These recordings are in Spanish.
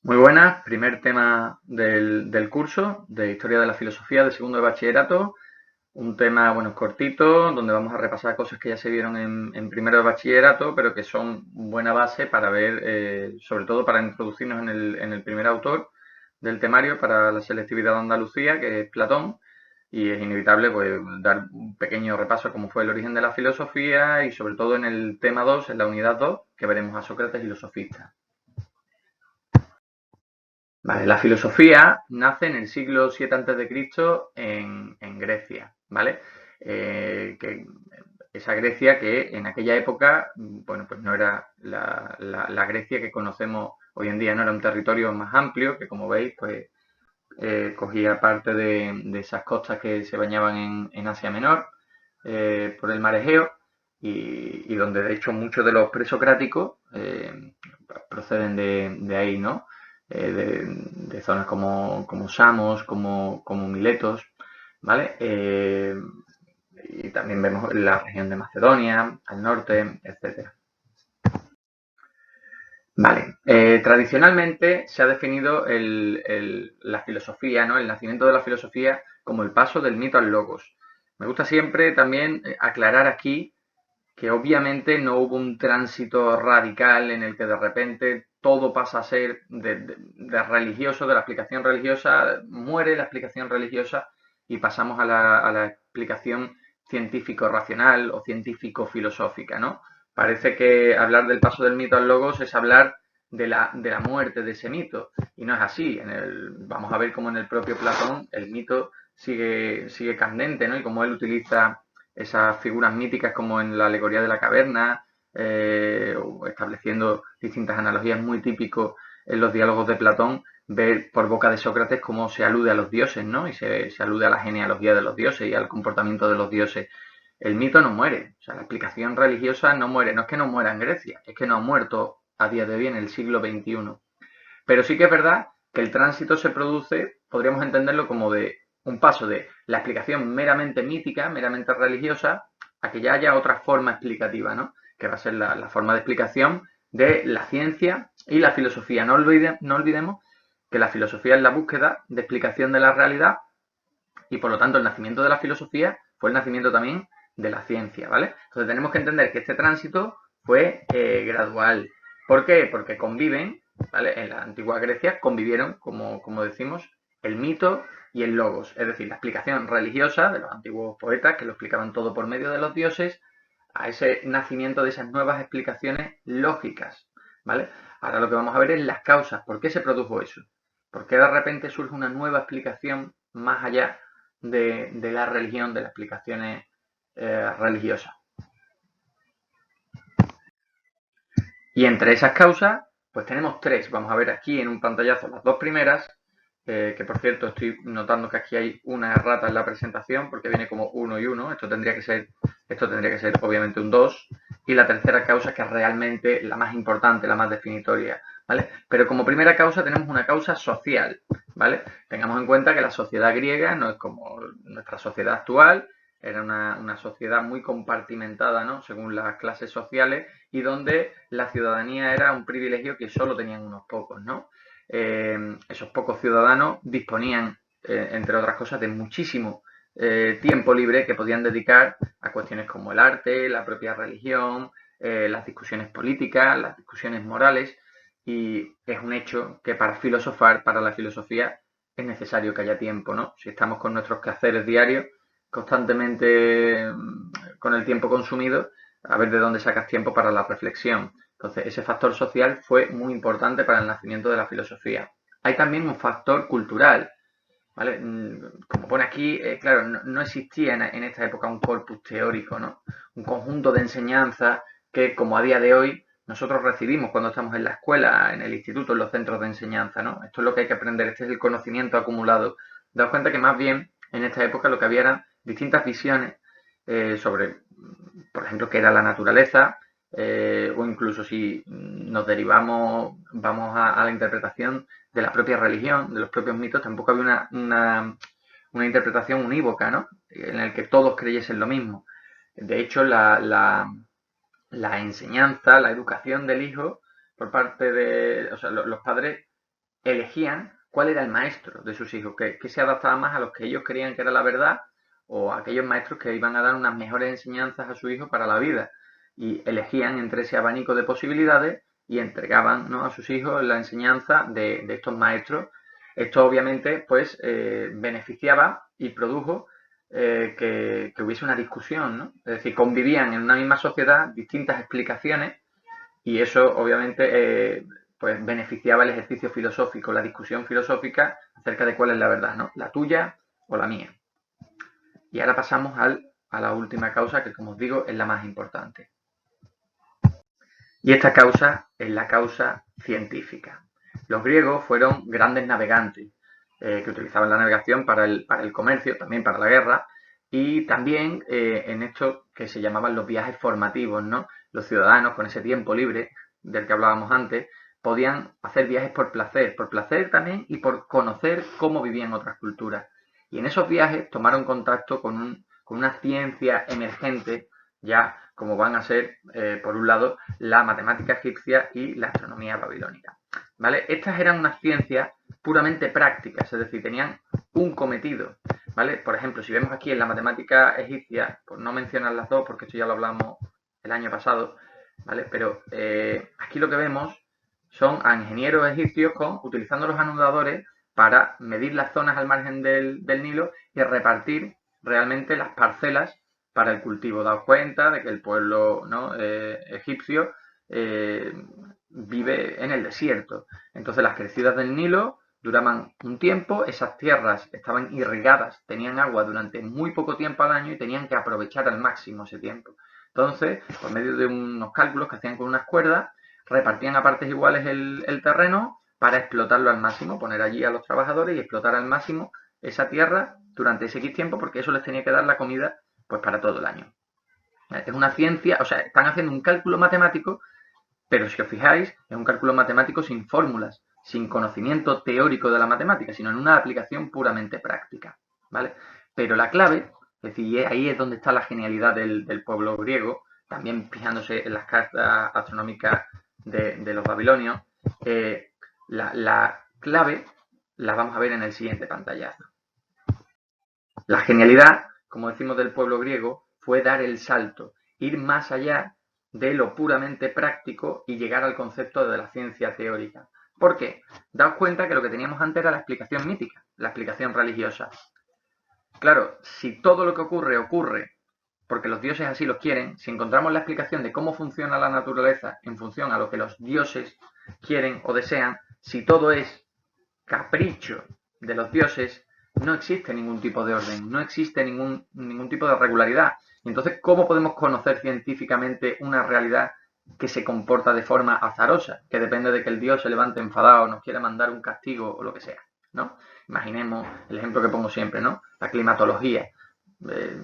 Muy buenas, primer tema del curso de Historia de la Filosofía de segundo de bachillerato. Un tema, bueno, cortito, donde vamos a repasar cosas que ya se vieron en primero de bachillerato, pero que son buena base para ver, sobre todo para introducirnos en el primer autor del temario, para la selectividad de Andalucía, que es Platón, y es inevitable pues, dar un pequeño repaso a cómo fue el origen de la filosofía y sobre todo en el tema 2, en la unidad 2, que veremos a Sócrates y los sofistas. Vale, la filosofía nace en el siglo 7 antes de Cristo en Grecia, ¿vale? Esa Grecia que en aquella época, bueno, pues no era la Grecia que conocemos hoy en día, no era un territorio más amplio, que como veis, pues cogía parte de esas costas que se bañaban en Asia Menor, por el mar Egeo, y donde de hecho muchos de los presocráticos proceden de ahí, ¿no? De zonas como Samos, como Miletos, ¿vale? Y también vemos la región de Macedonia, al norte, etcétera. Vale, tradicionalmente se ha definido la filosofía, ¿no? El nacimiento de la filosofía como el paso del mito al logos. Me gusta siempre también aclarar aquí que obviamente no hubo un tránsito radical en el que de repente todo pasa a ser de religioso, de la explicación religiosa, muere la explicación religiosa y pasamos a la explicación científico-racional o científico-filosófica, ¿no? Parece que hablar del paso del mito al logos es hablar de la muerte de ese mito, y no es así. Vamos a ver cómo en el propio Platón el mito sigue candente, ¿no? Y cómo él utiliza esas figuras míticas como en la alegoría de la caverna, estableciendo distintas analogías muy típicos en los diálogos de Platón, ver por boca de Sócrates cómo se alude a los dioses, ¿no? Y se alude a la genealogía de los dioses y al comportamiento de los dioses. El mito no muere, o sea, la explicación religiosa no muere, no es que no muera en Grecia, es que no ha muerto a día de hoy en el siglo XXI. Pero sí que es verdad que el tránsito se produce, podríamos entenderlo como de un paso de la explicación meramente mítica, meramente religiosa, a que ya haya otra forma explicativa, ¿no? Que va a ser la forma de explicación de la ciencia y la filosofía. No olvidemos que la filosofía es la búsqueda de explicación de la realidad y por lo tanto el nacimiento de la filosofía fue el nacimiento también de la ciencia, ¿vale? Entonces tenemos que entender que este tránsito fue gradual. ¿Por qué? Porque conviven, ¿vale? En la antigua Grecia convivieron, como decimos, el mito y el logos, es decir, la explicación religiosa de los antiguos poetas que lo explicaban todo por medio de los dioses, a ese nacimiento de esas nuevas explicaciones lógicas, ¿vale? Ahora lo que vamos a ver es las causas, ¿por qué se produjo eso? ¿Por qué de repente surge una nueva explicación más allá de la religión, de las explicaciones religiosas? Y entre esas causas, pues tenemos tres. Vamos a ver aquí en un pantallazo las dos primeras, que por cierto estoy notando que aquí hay una errata en la presentación porque viene como uno y uno. Esto tendría que ser obviamente un 2. Y la tercera causa, que es realmente la más importante, la más definitoria, ¿vale? Pero como primera causa tenemos una causa social, ¿vale? Tengamos en cuenta que la sociedad griega no es como nuestra sociedad actual, era una sociedad muy compartimentada, ¿no? Según las clases sociales, y donde la ciudadanía era un privilegio que solo tenían unos pocos, ¿no? Esos pocos ciudadanos disponían, entre otras cosas, de muchísimo tiempo libre que podían dedicar a cuestiones como el arte, la propia religión, las discusiones políticas, las discusiones morales, y es un hecho que para filosofar, para la filosofía, es necesario que haya tiempo, ¿no? Si estamos con nuestros quehaceres diarios, constantemente con el tiempo consumido, a ver de dónde sacas tiempo para la reflexión. Entonces, ese factor social fue muy importante para el nacimiento de la filosofía. Hay también un factor cultural, ¿vale? Como pone aquí, claro, no existía en esta época un corpus teórico, ¿no? Un conjunto de enseñanzas que, como a día de hoy, nosotros recibimos cuando estamos en la escuela, en el instituto, en los centros de enseñanza, ¿no? Esto es lo que hay que aprender, este es el conocimiento acumulado. Daos cuenta que más bien en esta época lo que había eran distintas visiones sobre, por ejemplo, qué era la naturaleza, o incluso si nos derivamos, vamos a la interpretación de la propia religión, de los propios mitos, tampoco había una interpretación unívoca, ¿no? En el que todos creyesen lo mismo. De hecho, la enseñanza, la educación del hijo por parte de, o sea, los padres elegían cuál era el maestro de sus hijos, que se adaptaba más a los que ellos creían que era la verdad o a aquellos maestros que iban a dar unas mejores enseñanzas a su hijo para la vida. Y elegían entre ese abanico de posibilidades y entregaban, ¿no?, a sus hijos la enseñanza de estos maestros. Esto obviamente pues beneficiaba y produjo que hubiese una discusión, ¿no? Es decir, convivían en una misma sociedad distintas explicaciones y eso obviamente pues beneficiaba el ejercicio filosófico, la discusión filosófica acerca de cuál es la verdad, ¿no? La tuya o la mía. Y ahora pasamos a la última causa, que como os digo es la más importante. Y esta causa es la causa científica. Los griegos fueron grandes navegantes que utilizaban la navegación para el comercio, también para la guerra, y también en esto que se llamaban los viajes formativos, ¿no? Los ciudadanos con ese tiempo libre del que hablábamos antes podían hacer viajes por placer también y por conocer cómo vivían otras culturas. Y en esos viajes tomaron contacto con una ciencia emergente ya como van a ser, por un lado, la matemática egipcia y la astronomía babilónica. ¿Vale? Estas eran unas ciencias puramente prácticas, es decir, tenían un cometido. ¿Vale? Por ejemplo, si vemos aquí en la matemática egipcia, por no mencionar las dos, porque esto ya lo hablamos el año pasado, ¿vale? Pero aquí lo que vemos son a ingenieros egipcios utilizando los anudadores para medir las zonas al margen del Nilo y repartir realmente las parcelas para el cultivo. Daos cuenta de que el pueblo, ¿no?, egipcio vive en el desierto. Entonces las crecidas del Nilo duraban un tiempo, esas tierras estaban irrigadas, tenían agua durante muy poco tiempo al año y tenían que aprovechar al máximo ese tiempo. Entonces, por medio de unos cálculos que hacían con unas cuerdas, repartían a partes iguales el terreno para explotarlo al máximo, poner allí a los trabajadores y explotar al máximo esa tierra durante ese X tiempo, porque eso les tenía que dar la comida pues para todo el año. Es una ciencia, o sea, están haciendo un cálculo matemático, pero si os fijáis, es un cálculo matemático sin fórmulas, sin conocimiento teórico de la matemática, sino en una aplicación puramente práctica, ¿vale? Pero la clave, es decir, ahí es donde está la genialidad del pueblo griego, también fijándose en las cartas astronómicas de los babilonios, la clave la vamos a ver en el siguiente pantallazo. La genialidad, como decimos, del pueblo griego fue dar el salto, ir más allá de lo puramente práctico y llegar al concepto de la ciencia teórica. ¿Por qué? Daos cuenta que lo que teníamos antes era la explicación mítica, la explicación religiosa. Claro, si todo lo que ocurre porque los dioses así lo quieren, si encontramos la explicación de cómo funciona la naturaleza en función a lo que los dioses quieren o desean, si todo es capricho de los dioses, no existe ningún tipo de orden, no existe ningún tipo de regularidad. Entonces, ¿cómo podemos conocer científicamente una realidad que se comporta de forma azarosa, que depende de que el dios se levante enfadado, nos quiera mandar un castigo o lo que sea, ¿no? Imaginemos el ejemplo que pongo siempre, ¿no? La climatología.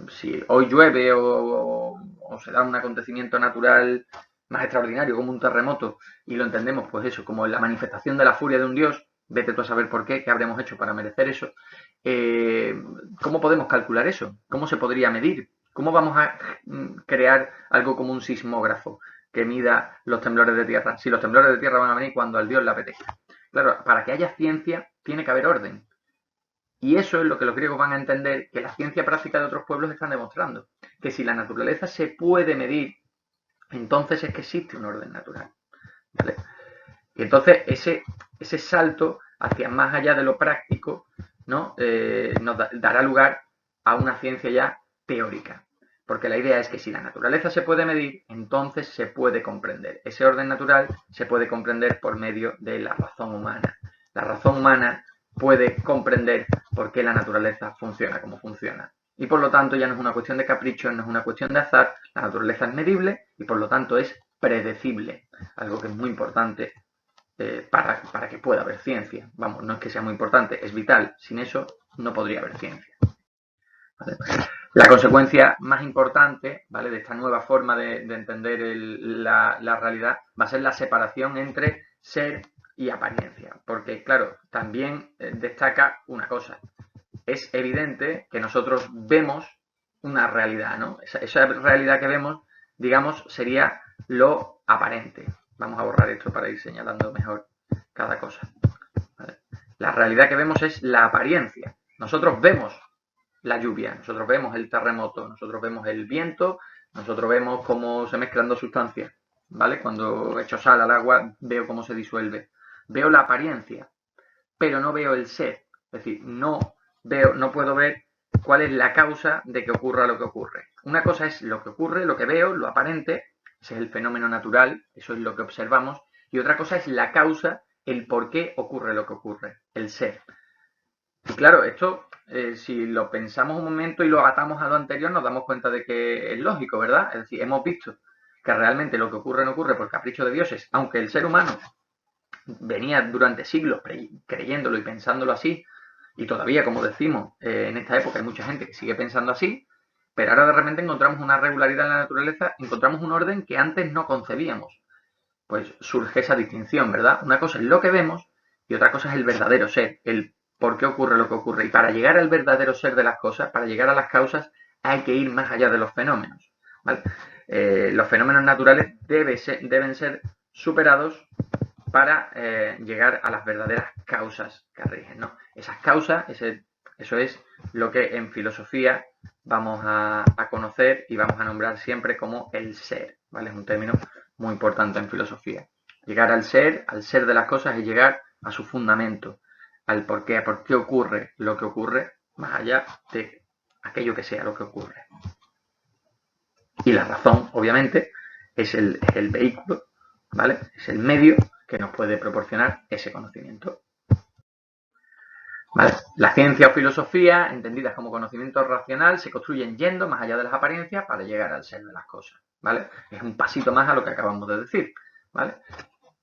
Si hoy llueve o se da un acontecimiento natural más extraordinario como un terremoto y lo entendemos pues eso, como la manifestación de la furia de un dios, vete tú a saber por qué habremos hecho para merecer eso. ¿Cómo podemos calcular eso? ¿Cómo se podría medir? ¿Cómo vamos a crear algo como un sismógrafo que mida los temblores de tierra? Si los temblores de tierra van a venir cuando al dios le apetezca. Claro, para que haya ciencia tiene que haber orden. Y eso es lo que los griegos van a entender, que la ciencia práctica de otros pueblos están demostrando. Que si la naturaleza se puede medir, entonces es que existe un orden natural. ¿Vale? Y entonces ese salto hacia más allá de lo práctico, ¿no? Nos dará lugar a una ciencia ya teórica. Porque la idea es que si la naturaleza se puede medir, entonces se puede comprender. Ese orden natural se puede comprender por medio de la razón humana. La razón humana puede comprender por qué la naturaleza funciona como funciona. Y por lo tanto ya no es una cuestión de capricho, no es una cuestión de azar, la naturaleza es medible y por lo tanto es predecible. Algo que es muy importante para que pueda haber ciencia. Vamos, no es que sea muy importante, es vital. Sin eso no podría haber ciencia. ¿Vale? La consecuencia más importante, ¿vale?, de esta nueva forma de entender la realidad va a ser la separación entre ser y apariencia. Porque, claro, también destaca una cosa. Es evidente que nosotros vemos una realidad, ¿no? Esa realidad que vemos, digamos, sería lo aparente. Vamos a borrar esto para ir señalando mejor cada cosa. ¿Vale? La realidad que vemos es la apariencia. Nosotros vemos la lluvia, nosotros vemos el terremoto, nosotros vemos el viento, nosotros vemos cómo se mezclan dos sustancias, ¿vale? Cuando echo sal al agua veo cómo se disuelve. Veo la apariencia, pero no veo el ser. Es decir, no puedo ver cuál es la causa de que ocurra lo que ocurre. Una cosa es lo que ocurre, lo que veo, lo aparente, ese es el fenómeno natural, eso es lo que observamos, y otra cosa es la causa, el por qué ocurre lo que ocurre, el ser. Y claro, esto, si lo pensamos un momento y lo atamos a lo anterior, nos damos cuenta de que es lógico, ¿verdad? Es decir, hemos visto que realmente lo que ocurre no ocurre por capricho de dioses, aunque el ser humano venía durante siglos creyéndolo y pensándolo así, y todavía, como decimos, en esta época hay mucha gente que sigue pensando así, pero ahora de repente encontramos una regularidad en la naturaleza, encontramos un orden que antes no concebíamos. Pues surge esa distinción, ¿verdad? Una cosa es lo que vemos y otra cosa es el verdadero ser, el por qué ocurre lo que ocurre. Y para llegar al verdadero ser de las cosas, para llegar a las causas, hay que ir más allá de los fenómenos, ¿vale? Los fenómenos naturales deben ser superados para llegar a las verdaderas causas que rigen, ¿no? Esas causas, eso es lo que en filosofía vamos a conocer y vamos a nombrar siempre como el ser, ¿vale? Es un término muy importante en filosofía. Llegar al ser de las cosas es llegar a su fundamento, al por qué ocurre lo que ocurre, más allá de aquello que sea lo que ocurre. Y la razón, obviamente, es el vehículo, ¿vale? Es el medio que nos puede proporcionar ese conocimiento. ¿Vale? La ciencia o filosofía, entendidas como conocimiento racional, se construyen yendo más allá de las apariencias para llegar al ser de las cosas. ¿Vale? Es un pasito más a lo que acabamos de decir. ¿Vale?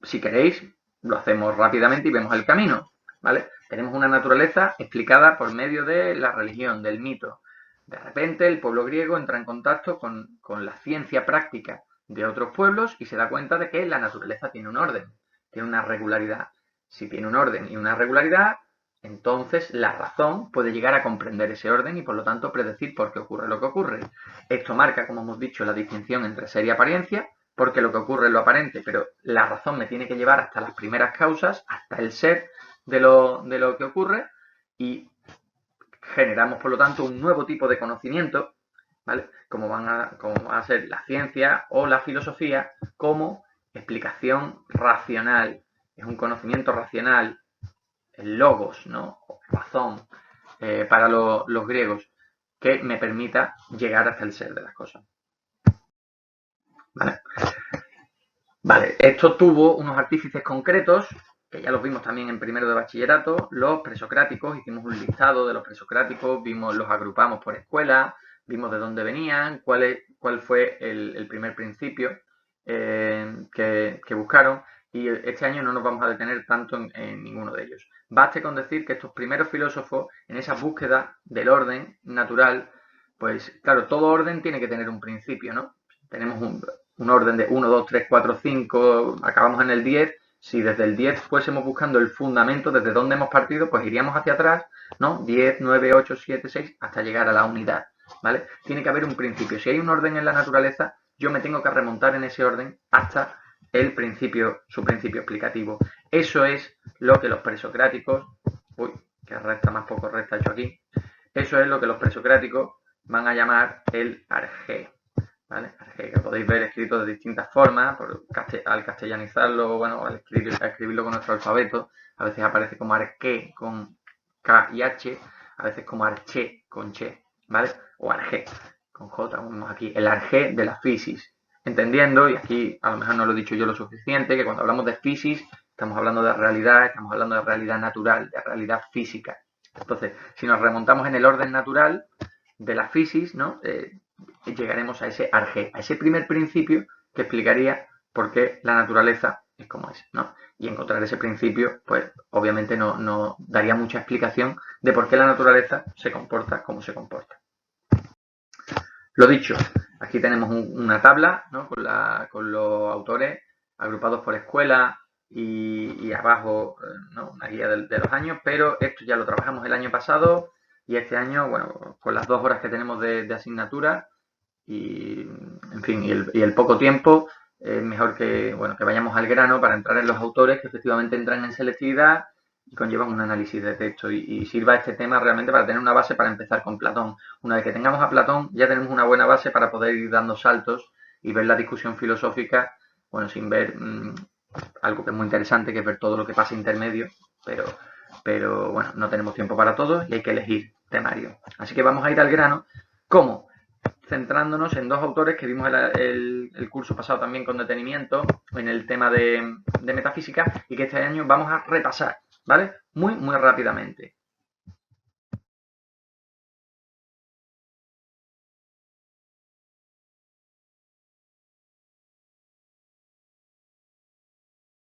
Si queréis, lo hacemos rápidamente y vemos el camino. ¿Vale? Tenemos una naturaleza explicada por medio de la religión, del mito. De repente el pueblo griego entra en contacto con la ciencia práctica de otros pueblos y se da cuenta de que la naturaleza tiene un orden, tiene una regularidad. Si tiene un orden y una regularidad, entonces la razón puede llegar a comprender ese orden y por lo tanto predecir por qué ocurre lo que ocurre. Esto marca, como hemos dicho, la distinción entre ser y apariencia, porque lo que ocurre es lo aparente, pero la razón me tiene que llevar hasta las primeras causas, hasta el ser de lo que ocurre, y generamos por lo tanto un nuevo tipo de conocimiento, ¿vale? Como va a ser la ciencia o la filosofía como explicación racional. Es un conocimiento racional, el logos, ¿no? O razón, para los griegos, que me permita llegar hasta el ser de las cosas. ¿Vale? Vale, esto tuvo unos artífices concretos, que ya los vimos también en primero de bachillerato, los presocráticos. Hicimos un listado de los presocráticos, los agrupamos por escuela, vimos de dónde venían, cuál fue el primer principio que buscaron, y este año no nos vamos a detener tanto en ninguno de ellos. Baste con decir que estos primeros filósofos, en esa búsqueda del orden natural, pues claro, todo orden tiene que tener un principio, ¿no? Tenemos un orden de 1, 2, 3, 4, 5, acabamos en el 10. Si desde el 10 fuésemos buscando el fundamento, desde dónde hemos partido, pues iríamos hacia atrás, ¿no? 10, 9, 8, 7, 6, hasta llegar a la unidad, ¿vale? Tiene que haber un principio. Si hay un orden en la naturaleza, yo me tengo que remontar en ese orden hasta su principio explicativo. Eso es lo que los presocráticos, uy, qué recta más poco recta he hecho aquí, eso es lo que los presocráticos van a llamar el arjé. ¿Vale? Que podéis ver escrito de distintas formas, al castellanizarlo, bueno, al escribirlo con nuestro alfabeto, a veces aparece como arqué con K y H, a veces como arché con che, ¿vale? O arjé con J, vemos aquí, el arjé de la fisis. Entendiendo, y aquí a lo mejor no lo he dicho yo lo suficiente, que cuando hablamos de fisis estamos hablando de realidad, estamos hablando de realidad natural, de realidad física. Entonces, si nos remontamos en el orden natural de la fisis, ¿no? Llegaremos a ese arjé, a ese primer principio que explicaría por qué la naturaleza es como es, ¿no? Y encontrar ese principio, pues obviamente no daría mucha explicación de por qué la naturaleza se comporta como se comporta. Lo dicho, aquí tenemos una tabla, ¿no? con los autores agrupados por escuela y abajo, ¿no? Una guía de los años, pero esto ya lo trabajamos el año pasado y este año, bueno, con las 2 horas que tenemos de asignatura y, en fin, y el poco tiempo, es mejor que vayamos al grano para entrar en los autores que efectivamente entran en selectividad y conllevan un análisis de texto y sirva este tema realmente para tener una base para empezar con Platón. Una vez que tengamos a Platón, ya tenemos una buena base para poder ir dando saltos y ver la discusión filosófica, bueno, sin ver algo que es muy interesante, que es ver todo lo que pasa intermedio, pero bueno, no tenemos tiempo para todo y hay que elegir temario. Así que vamos a ir al grano. ¿Cómo? Centrándonos en dos autores que vimos el curso pasado también con detenimiento en el tema de metafísica y que este año vamos a repasar, ¿vale? Muy, muy rápidamente.